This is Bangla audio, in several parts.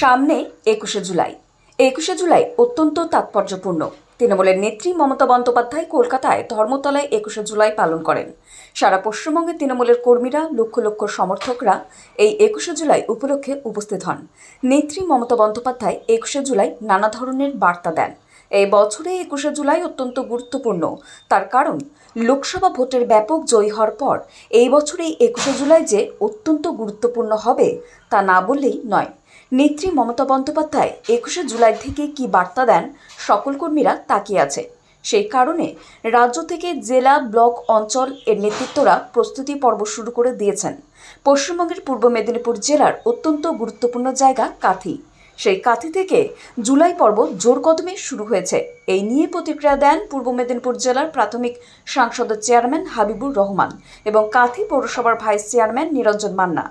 সামনে ২১শে জুলাই। ২১শে জুলাই অত্যন্ত তাৎপর্যপূর্ণ। তৃণমূলের নেত্রী মমতা বন্দ্যোপাধ্যায় কলকাতায় ধর্মতলায় ২১শে জুলাই পালন করেন। সারা পশ্চিমবঙ্গে তৃণমূলের কর্মীরা, লক্ষ লক্ষ সমর্থকরা এই ২১শে জুলাই উপলক্ষে উপস্থিত হন। নেত্রী মমতা বন্দ্যোপাধ্যায় ২১শে জুলাই নানা ধরনের বার্তা দেন। এই বছরে ২১শে জুলাই অত্যন্ত গুরুত্বপূর্ণ। তার কারণ, লোকসভা ভোটের ব্যাপক জয়ী হওয়ার পর এই বছরে ২১শে জুলাই যে অত্যন্ত গুরুত্বপূর্ণ হবে তা না বললেই নয়। নেত্রী মমতা বন্দ্যোপাধ্যায় ২১শে জুলাই থেকে কি বার্তা দেন, সকল কর্মীরা তাকিয়ে আছে। সেই কারণে রাজ্য থেকে জেলা, ব্লক, অঞ্চল এর নেতৃত্বরা প্রস্তুতি পর্ব শুরু করে দিয়েছেন। পশ্চিমবঙ্গের পূর্ব মেদিনীপুর জেলার অত্যন্ত গুরুত্বপূর্ণ জায়গা কাঁথি। সেই কাঁথি থেকে জুলাই পর্ব জোর কদমে শুরু হয়েছে। এই নিয়ে প্রতিক্রিয়া দেন পূর্ব মেদিনীপুর জেলার প্রাথমিক সংসদের চেয়ারম্যান হাবিবুর রহমান এবং কাঁথি পৌরসভার ভাইস চেয়ারম্যান নিরঞ্জন মান্না।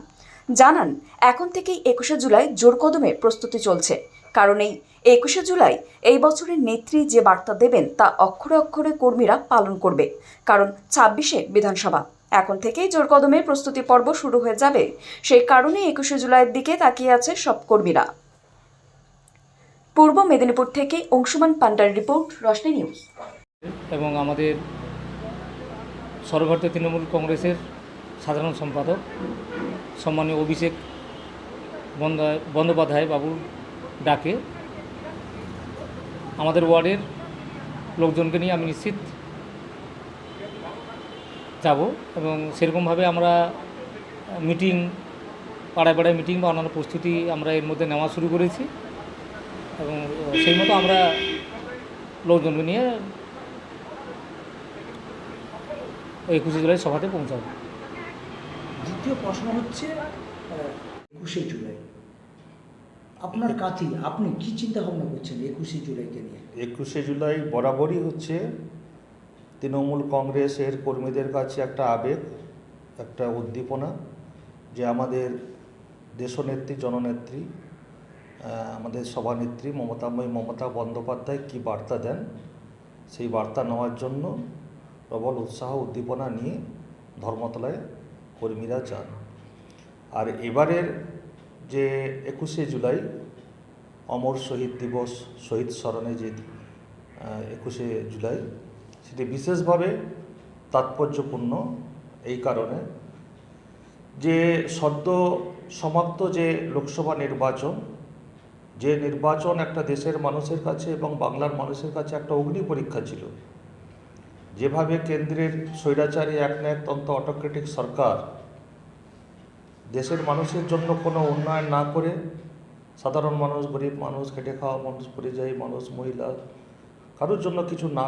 জানান, এখন থেকেই ২১শে জুলাই জোর কদমে প্রস্তুতি চলছে। কারণ এই ২১শে জুলাই এই বছরের নেত্রী যে বার্তা দেবেন তা অক্ষরে অক্ষরে কর্মীরা পালন করবে। কারণ ২৬শে বিধানসভা। এখন থেকেই জোর কদমে প্রস্তুতি পর্ব শুরু হয়ে যাবে। সেই কারণে ২১শে জুলাইয়ের দিকে তাকিয়ে আছে সব কর্মীরা। পূর্ব মেদিনীপুর থেকে অংশুমান পান্ডার রিপোর্ট, রোশনি নিউজ। এবং আমাদের সর্বভারতীয় তৃণমূল কংগ্রেসের সাধারণ সম্পাদক সম্মানীয় অভিষেক বন্দ্যোপাধ্যায় বাবুর ডাকে আমাদের ওয়ার্ডের লোকজনকে নিয়ে আমি নিশ্চিত যাব এবং সেরকমভাবে আমরা মিটিং, পাড়ায় পাড়ায় মিটিং বা অন্যান্য প্রস্তুতি আমরা এর মধ্যে নেওয়া শুরু করেছি এবং সেই মতো আমরা লোকজনকে নিয়ে ২১শে জুলাই সভাতে পৌঁছাবো। দ্বিতীয় প্রশ্ন হচ্ছে ২১শে জুলাই আপনার কাছে আপনি কি চিন্তা ভাবনা করছেন ২১শে জুলাইকে নিয়ে? ২১শে জুলাই বরাবরই হচ্ছে তৃণমূল কংগ্রেসের কর্মীদের কাছে একটা আবেগ, একটা উদ্দীপনা যে আমাদের দেশনেত্রী, জননেত্রী, আমাদের সভানেত্রী মমতা বন্দ্যোপাধ্যায় কী বার্তা দেন, সেই বার্তা নেওয়ার জন্য প্রবল উৎসাহ উদ্দীপনা নিয়ে ধর্মতলায় কর্মীরা যান। আর এবারের যে ২১শে জুলাই অমর শহীদ দিবস, শহীদ স্মরণে যে ২১শে জুলাই, সেটি বিশেষভাবে তাৎপর্যপূর্ণ এই কারণে যে সদ্য সমাপ্ত যে লোকসভা নির্বাচন, যে নির্বাচন একটা দেশের মানুষের কাছে এবং বাংলার মানুষের কাছে একটা অগ্নি পরীক্ষা ছিল। যেভাবে কেন্দ্রের স্বৈরাচারী একনায়কতন্ত্র অটোক্রেটিক সরকার দেশের মানুষের জন্য কোনো উন্নয়ন না করে সাধারণ মানুষ, গরিব মানুষ, খেটে খাওয়া মানুষ, পরিযায়ী মানুষ, মহিলা, কারোর জন্য কিছু না